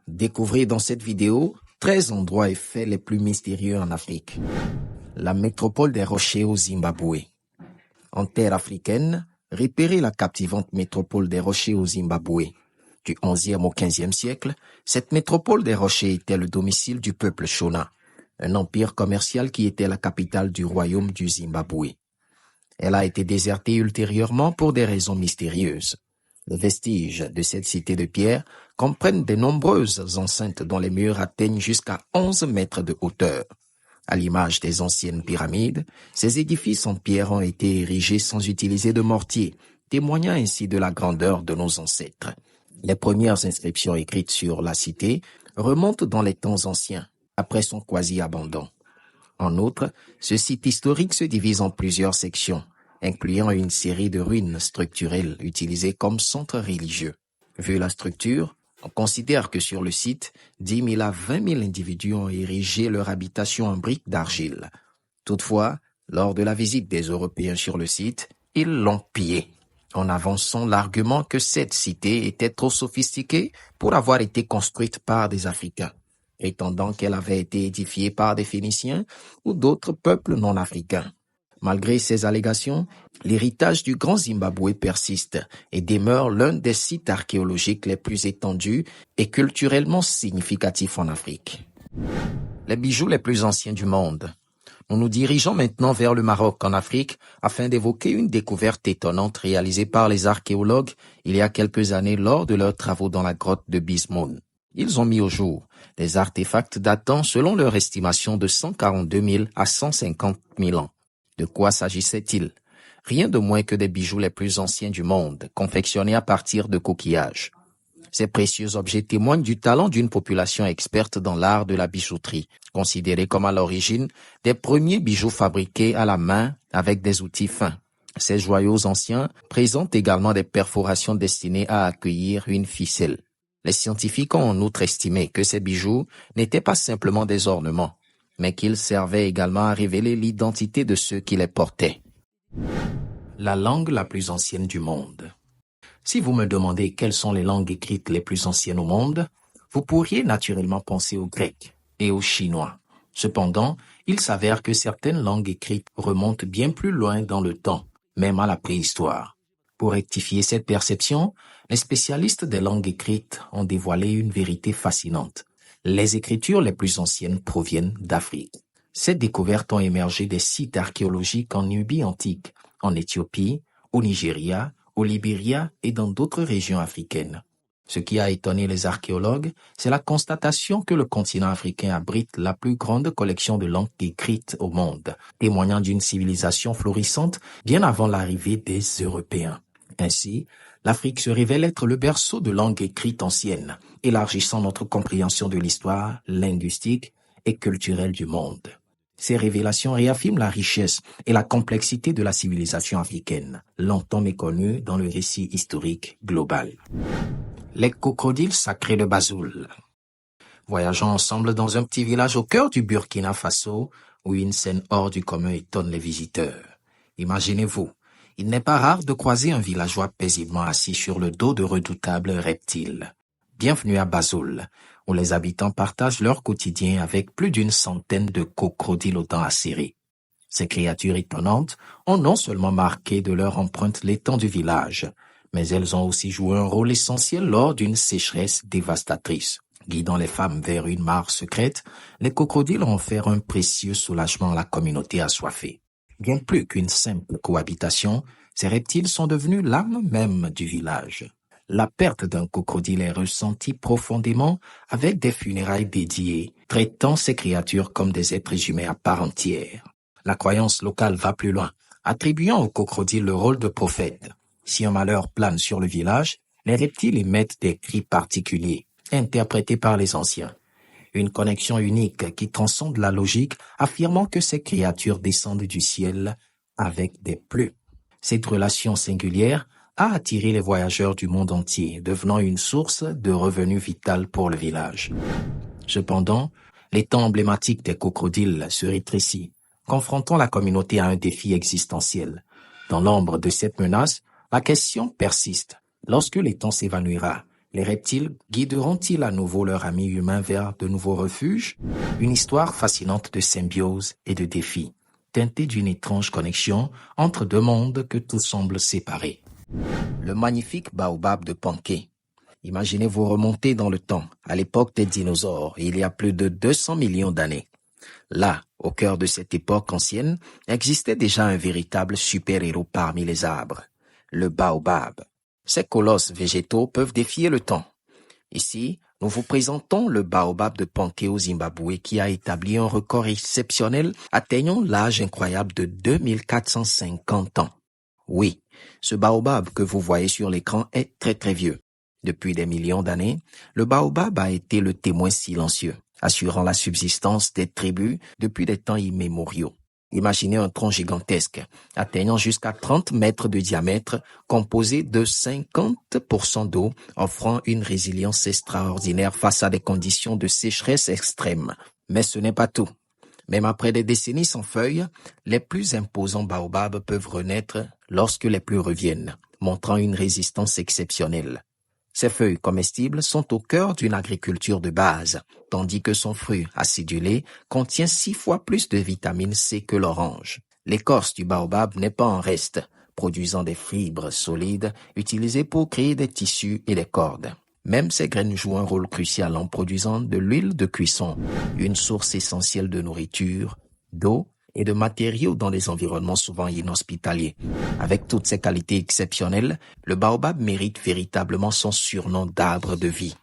Découvrez dans cette vidéo 13 endroits et faits les plus mystérieux en Afrique. La métropole des Rochers au Zimbabwe. En terre africaine, repérez la captivante métropole des Rochers au Zimbabwe. Du XIe au XVe siècle, cette métropole des Rochers était le domicile du peuple Shona, un empire commercial qui était la capitale du royaume du Zimbabwe. Elle a été désertée ultérieurement pour des raisons mystérieuses. Les vestiges de cette cité de pierre comprennent de nombreuses enceintes dont les murs atteignent jusqu'à 11 mètres de hauteur. À l'image des anciennes pyramides, ces édifices en pierre ont été érigés sans utiliser de mortier, témoignant ainsi de la grandeur de nos ancêtres. Les premières inscriptions écrites sur la cité remontent dans les temps anciens, après son quasi-abandon. En outre, ce site historique se divise en plusieurs sections, incluant une série de ruines structurelles utilisées comme centre religieux. Vu la structure, on considère que sur le site, 10 000 à 20 000 individus ont érigé leur habitation en briques d'argile. Toutefois, lors de la visite des Européens sur le site, ils l'ont pillé, en avançant l'argument que cette cité était trop sophistiquée pour avoir été construite par des Africains, prétendant qu'elle avait été édifiée par des Phéniciens ou d'autres peuples non africains. Malgré ces allégations, l'héritage du Grand Zimbabwe persiste et demeure l'un des sites archéologiques les plus étendus et culturellement significatifs en Afrique. Les bijoux les plus anciens du monde. Nous nous dirigeons maintenant vers le Maroc en Afrique afin d'évoquer une découverte étonnante réalisée par les archéologues il y a quelques années lors de leurs travaux dans la grotte de Bismoun. Ils ont mis au jour des artefacts datant selon leur estimation de 142 000 à 150 000 ans. De quoi s'agissait-il? Rien de moins que des bijoux les plus anciens du monde, confectionnés à partir de coquillages. Ces précieux objets témoignent du talent d'une population experte dans l'art de la bijouterie, considérée comme à l'origine des premiers bijoux fabriqués à la main avec des outils fins. Ces joyaux anciens présentent également des perforations destinées à accueillir une ficelle. Les scientifiques ont en outre estimé que ces bijoux n'étaient pas simplement des ornements, mais qu'ils servaient également à révéler l'identité de ceux qui les portaient. La langue la plus ancienne du monde. Si vous me demandez quelles sont les langues écrites les plus anciennes au monde, vous pourriez naturellement penser au grec et au chinois. Cependant, il s'avère que certaines langues écrites remontent bien plus loin dans le temps, même à la préhistoire. Pour rectifier cette perception, les spécialistes des langues écrites ont dévoilé une vérité fascinante. Les écritures les plus anciennes proviennent d'Afrique. Ces découvertes ont émergé des sites archéologiques en Nubie antique, en Éthiopie, au Nigeria, au Libéria et dans d'autres régions africaines. Ce qui a étonné les archéologues, c'est la constatation que le continent africain abrite la plus grande collection de langues écrites au monde, témoignant d'une civilisation florissante bien avant l'arrivée des Européens. Ainsi, l'Afrique se révèle être le berceau de langues écrites anciennes, élargissant notre compréhension de l'histoire linguistique et culturelle du monde. Ces révélations réaffirment la richesse et la complexité de la civilisation africaine, longtemps méconnue dans le récit historique global. Les crocodiles sacrés de Bazoul. Voyageons ensemble dans un petit village au cœur du Burkina Faso, où une scène hors du commun étonne les visiteurs. Imaginez-vous, il n'est pas rare de croiser un villageois paisiblement assis sur le dos de redoutables reptiles. Bienvenue à Bazoul, où les habitants partagent leur quotidien avec plus d'une centaine de crocodiles aux dents acérées. Ces créatures étonnantes ont non seulement marqué de leur empreinte l'étang du village, mais elles ont aussi joué un rôle essentiel lors d'une sécheresse dévastatrice. Guidant les femmes vers une mare secrète, les crocodiles ont offert un précieux soulagement à la communauté assoiffée. Bien plus qu'une simple cohabitation, ces reptiles sont devenus l'âme même du village. La perte d'un crocodile est ressentie profondément avec des funérailles dédiées, traitant ces créatures comme des êtres humains à part entière. La croyance locale va plus loin, attribuant au crocodile le rôle de prophète. Si un malheur plane sur le village, les reptiles émettent des cris particuliers, interprétés par les anciens. Une connexion unique qui transcende la logique, affirmant que ces créatures descendent du ciel avec des plumes. Cette relation singulière a attiré les voyageurs du monde entier, devenant une source de revenus vital pour le village. Cependant, l'étang emblématique des crocodiles se rétrécit, confrontant la communauté à un défi existentiel. Dans l'ombre de cette menace, la question persiste. Lorsque l'étang s'évanouira, Les reptiles guideront-ils à nouveau leurs amis humains vers de nouveaux refuges? Une histoire fascinante de symbiose et de défi, teintée d'une étrange connexion entre deux mondes que tout semble séparer. Le magnifique baobab de Panké. Imaginez-vous remonter dans le temps, à l'époque des dinosaures, il y a plus de 200 millions d'années. Là, au cœur de cette époque ancienne, existait déjà un véritable super-héros parmi les arbres, le baobab. Ces colosses végétaux peuvent défier le temps. Ici, nous vous présentons le baobab de Panké au Zimbabwe qui a établi un record exceptionnel atteignant l'âge incroyable de 2450 ans. Oui, ce baobab que vous voyez sur l'écran est très très vieux. Depuis des millions d'années, le baobab a été le témoin silencieux, assurant la subsistance des tribus depuis des temps immémoriaux. Imaginez un tronc gigantesque, atteignant jusqu'à 30 mètres de diamètre, composé de 50% d'eau, offrant une résilience extraordinaire face à des conditions de sécheresse extrême. Mais ce n'est pas tout. Même après des décennies sans feuilles, les plus imposants baobabs peuvent renaître lorsque les pluies reviennent, montrant une résistance exceptionnelle. Ces feuilles comestibles sont au cœur d'une agriculture de base, tandis que son fruit acidulé contient 6 fois plus de vitamine C que l'orange. L'écorce du baobab n'est pas en reste, produisant des fibres solides utilisées pour créer des tissus et des cordes. Même ces graines jouent un rôle crucial en produisant de l'huile de cuisson, une source essentielle de nourriture, d'eau et de matériaux dans des environnements souvent inhospitaliers. Avec toutes ces qualités exceptionnelles, le baobab mérite véritablement son surnom d'arbre de vie.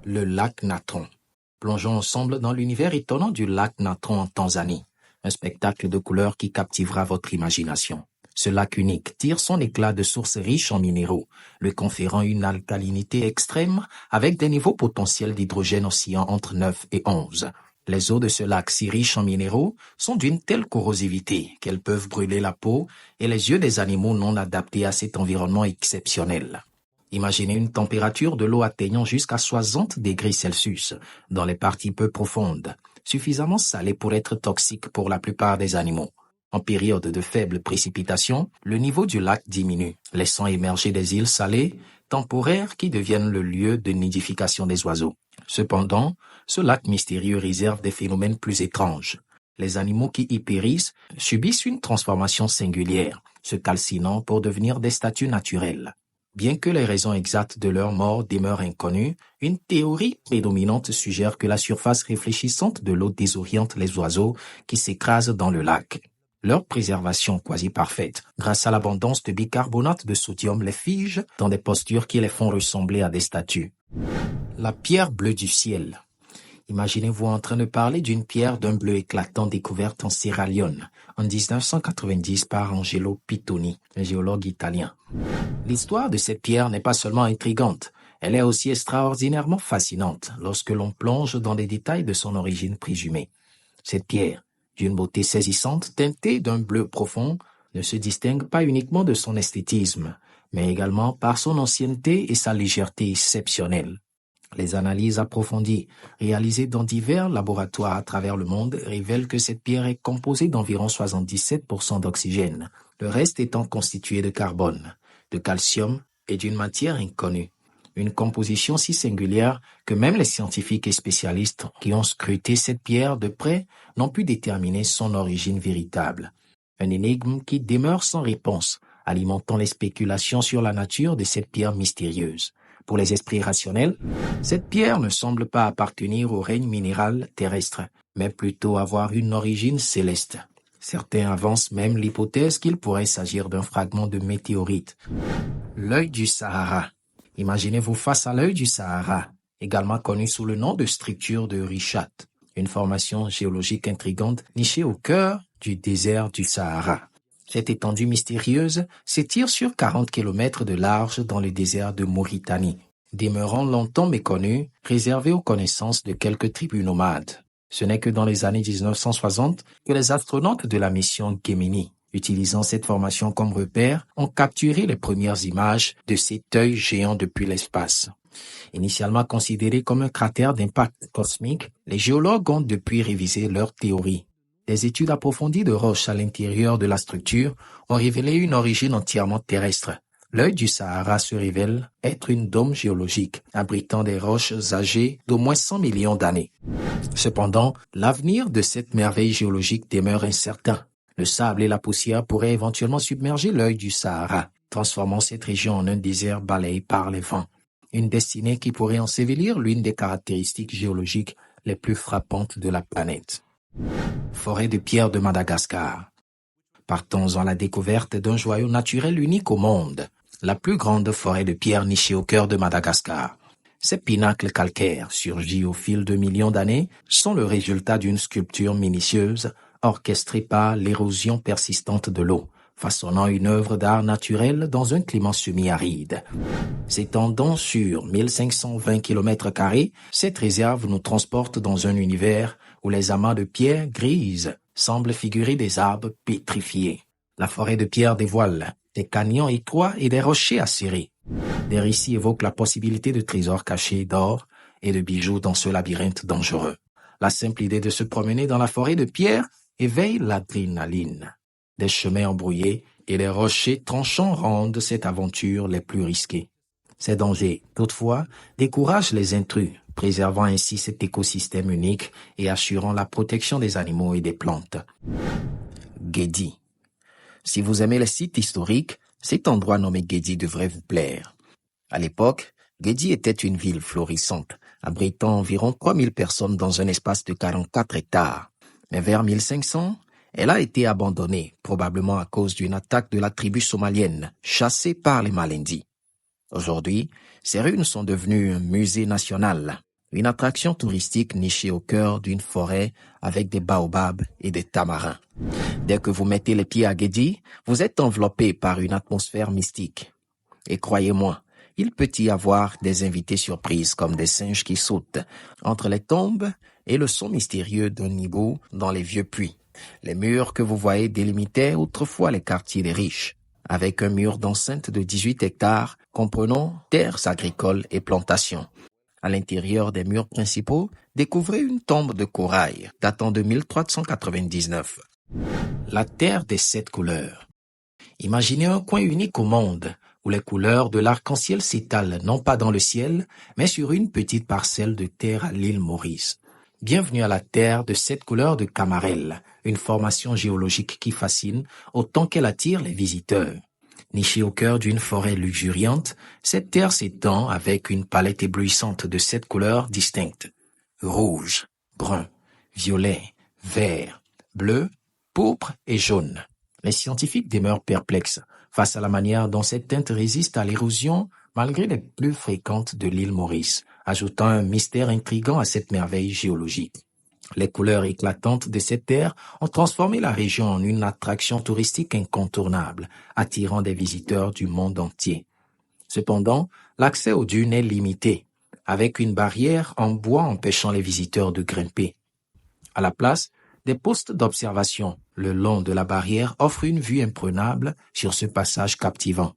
Le lac Natron. Plongeons ensemble dans l'univers étonnant du lac Natron en Tanzanie, un spectacle de couleurs qui captivera votre imagination. Ce lac unique tire son éclat de sources riches en minéraux, lui conférant une alcalinité extrême avec des niveaux potentiels d'hydrogène oscillant entre 9 et 11. Les eaux de ce lac si riches en minéraux sont d'une telle corrosivité qu'elles peuvent brûler la peau et les yeux des animaux non adaptés à cet environnement exceptionnel. Imaginez une température de l'eau atteignant jusqu'à 60 degrés Celsius dans les parties peu profondes, suffisamment salées pour être toxiques pour la plupart des animaux. En période de faible précipitation, le niveau du lac diminue, laissant émerger des îles salées temporaires qui deviennent le lieu de nidification des oiseaux. Cependant, ce lac mystérieux réserve des phénomènes plus étranges. Les animaux qui y périssent subissent une transformation singulière, se calcinant pour devenir des statues naturelles. Bien que les raisons exactes de leur mort demeurent inconnues, une théorie prédominante suggère que la surface réfléchissante de l'eau désoriente les oiseaux qui s'écrasent dans le lac. Leur préservation quasi parfaite, grâce à l'abondance de bicarbonate de sodium, les fige dans des postures qui les font ressembler à des statues. La pierre bleue du ciel. Imaginez-vous en train de parler d'une pierre d'un bleu éclatant découverte en Sierra Leone en 1990 par Angelo Pittoni, un géologue italien. L'histoire de cette pierre n'est pas seulement intrigante, elle est aussi extraordinairement fascinante lorsque l'on plonge dans les détails de son origine présumée. Cette pierre, d'une beauté saisissante teintée d'un bleu profond, ne se distingue pas uniquement de son esthétisme, mais également par son ancienneté et sa légèreté exceptionnelle. Les analyses approfondies réalisées dans divers laboratoires à travers le monde révèlent que cette pierre est composée d'environ 77% d'oxygène, le reste étant constitué de carbone, de calcium et d'une matière inconnue. Une composition si singulière que même les scientifiques et spécialistes qui ont scruté cette pierre de près n'ont pu déterminer son origine véritable. Un énigme qui demeure sans réponse, alimentant les spéculations sur la nature de cette pierre mystérieuse. Pour les esprits rationnels, cette pierre ne semble pas appartenir au règne minéral terrestre, mais plutôt avoir une origine céleste. Certains avancent même l'hypothèse qu'il pourrait s'agir d'un fragment de météorite. L'œil du Sahara. Imaginez-vous face à l'œil du Sahara, également connu sous le nom de structure de Richat, une formation géologique intrigante nichée au cœur du désert du Sahara. Cette étendue mystérieuse s'étire sur 40 km de large dans le désert de Mauritanie, demeurant longtemps méconnue, réservée aux connaissances de quelques tribus nomades. Ce n'est que dans les années 1960 que les astronautes de la mission Gemini, utilisant cette formation comme repère, ont capturé les premières images de cet œil géant depuis l'espace. Initialement considéré comme un cratère d'impact cosmique, les géologues ont depuis révisé leur théorie. Des études approfondies de roches à l'intérieur de la structure ont révélé une origine entièrement terrestre, L'œil du Sahara se révèle être une dôme géologique abritant des roches âgées d'au moins 100 millions d'années. Cependant, l'avenir de cette merveille géologique demeure incertain. Le sable et la poussière pourraient éventuellement submerger l'œil du Sahara, transformant cette région en un désert balayé par les vents. Une destinée qui pourrait ensevelir l'une des caractéristiques géologiques les plus frappantes de la planète. Forêt de pierre de Madagascar. Partons à la découverte d'un joyau naturel unique au monde, la plus grande forêt de pierre nichée au cœur de Madagascar. Ces pinacles calcaires, surgis au fil de millions d'années, sont le résultat d'une sculpture minutieuse, orchestrée par l'érosion persistante de l'eau, façonnant une œuvre d'art naturel dans un climat semi-aride. S'étendant sur 1520 km², cette réserve nous transporte dans un univers où les amas de pierre grises semblent figurer des arbres pétrifiés. La forêt de pierre dévoile des canyons étroits et des rochers acérés. Des récits évoquent la possibilité de trésors cachés d'or et de bijoux dans ce labyrinthe dangereux. La simple idée de se promener dans la forêt de pierre éveille l'adrénaline. Des chemins embrouillés et des rochers tranchants rendent cette aventure les plus risquées. Ces dangers, toutefois, découragent les intrus, préservant ainsi cet écosystème unique et assurant la protection des animaux et des plantes. Guédi. Si vous aimez les sites historiques, cet endroit nommé Guédi devrait vous plaire. À l'époque, Guédi était une ville florissante, abritant environ 3000 personnes dans un espace de 44 hectares. Mais vers 1500, elle a été abandonnée, probablement à cause d'une attaque de la tribu somalienne, chassée par les Malendis. Aujourd'hui, ces ruines sont devenues un musée national, une attraction touristique nichée au cœur d'une forêt avec des baobabs et des tamarins. Dès que vous mettez les pieds à Guédi, vous êtes enveloppé par une atmosphère mystique. Et croyez-moi, il peut y avoir des invités surprises comme des singes qui sautent entre les tombes et le son mystérieux d'un hibou dans les vieux puits. Les murs que vous voyez délimitaient autrefois les quartiers des riches, avec un mur d'enceinte de 18 hectares comprenant terres agricoles et plantations. À l'intérieur des murs principaux, découvrez une tombe de corail datant de 1399. La terre des 7 couleurs. Imaginez un coin unique au monde où les couleurs de l'arc-en-ciel s'étalent non pas dans le ciel, mais sur une petite parcelle de terre à l'île Maurice. Bienvenue à la terre de 7 couleurs de Camarel, une formation géologique qui fascine autant qu'elle attire les visiteurs. Nichée au cœur d'une forêt luxuriante, cette terre s'étend avec une palette éblouissante de 7 couleurs distinctes. Rouge, brun, violet, vert, bleu, pourpre et jaune. Les scientifiques demeurent perplexes face à la manière dont cette teinte résiste à l'érosion malgré les plus fréquentes de l'île Maurice, ajoutant un mystère intrigant à cette merveille géologique. Les couleurs éclatantes de cette terre ont transformé la région en une attraction touristique incontournable, attirant des visiteurs du monde entier. Cependant, l'accès aux dunes est limité, avec une barrière en bois empêchant les visiteurs de grimper. À la place, des postes d'observation le long de la barrière offrent une vue imprenable sur ce passage captivant.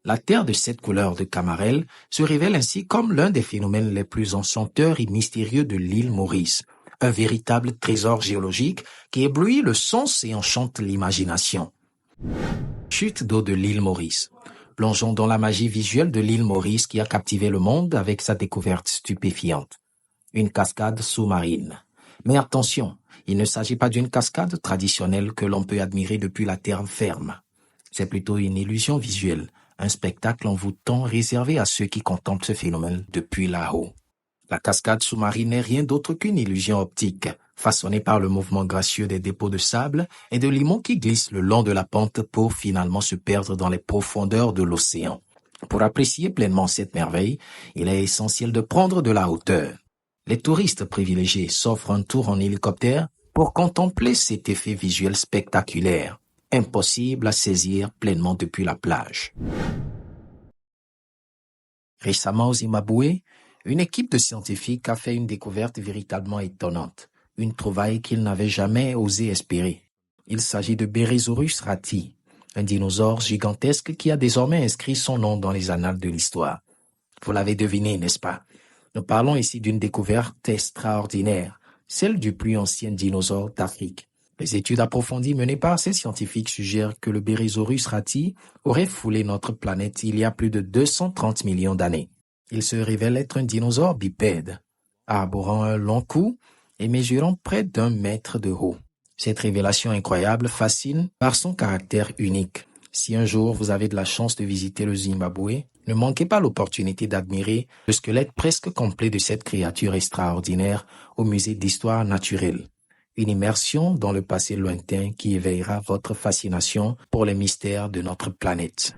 La terre de 7 couleurs de Camarel se révèle ainsi comme l'un des phénomènes les plus enchanteurs et mystérieux de l'île Maurice, un véritable trésor géologique qui éblouit le sens et enchante l'imagination. Chute d'eau de l'île Maurice. Plongeons dans la magie visuelle de l'île Maurice qui a captivé le monde avec sa découverte stupéfiante. Une cascade sous-marine. Mais attention, il ne s'agit pas d'une cascade traditionnelle que l'on peut admirer depuis la terre ferme. C'est plutôt une illusion visuelle, un spectacle envoûtant réservé à ceux qui contemplent ce phénomène depuis là-haut. La cascade sous-marine n'est rien d'autre qu'une illusion optique, façonnée par le mouvement gracieux des dépôts de sable et de limon qui glissent le long de la pente pour finalement se perdre dans les profondeurs de l'océan. Pour apprécier pleinement cette merveille, il est essentiel de prendre de la hauteur. Les touristes privilégiés s'offrent un tour en hélicoptère pour contempler cet effet visuel spectaculaire, impossible à saisir pleinement depuis la plage. Récemment au Zimbabwe, une équipe de scientifiques a fait une découverte véritablement étonnante, une trouvaille qu'ils n'avaient jamais osé espérer. Il s'agit de Berysaurus rati, un dinosaure gigantesque qui a désormais inscrit son nom dans les annales de l'histoire. Vous l'avez deviné, n'est-ce pas? Nous parlons ici d'une découverte extraordinaire, celle du plus ancien dinosaure d'Afrique. Les études approfondies menées par ces scientifiques suggèrent que le Berysaurus rati aurait foulé notre planète il y a plus de 230 millions d'années. Il se révèle être un dinosaure bipède, arborant un long cou et mesurant près d'1 mètre de haut. Cette révélation incroyable fascine par son caractère unique. Si un jour vous avez de la chance de visiter le Zimbabwe, ne manquez pas l'opportunité d'admirer le squelette presque complet de cette créature extraordinaire au musée d'histoire naturelle. Une immersion dans le passé lointain qui éveillera votre fascination pour les mystères de notre planète.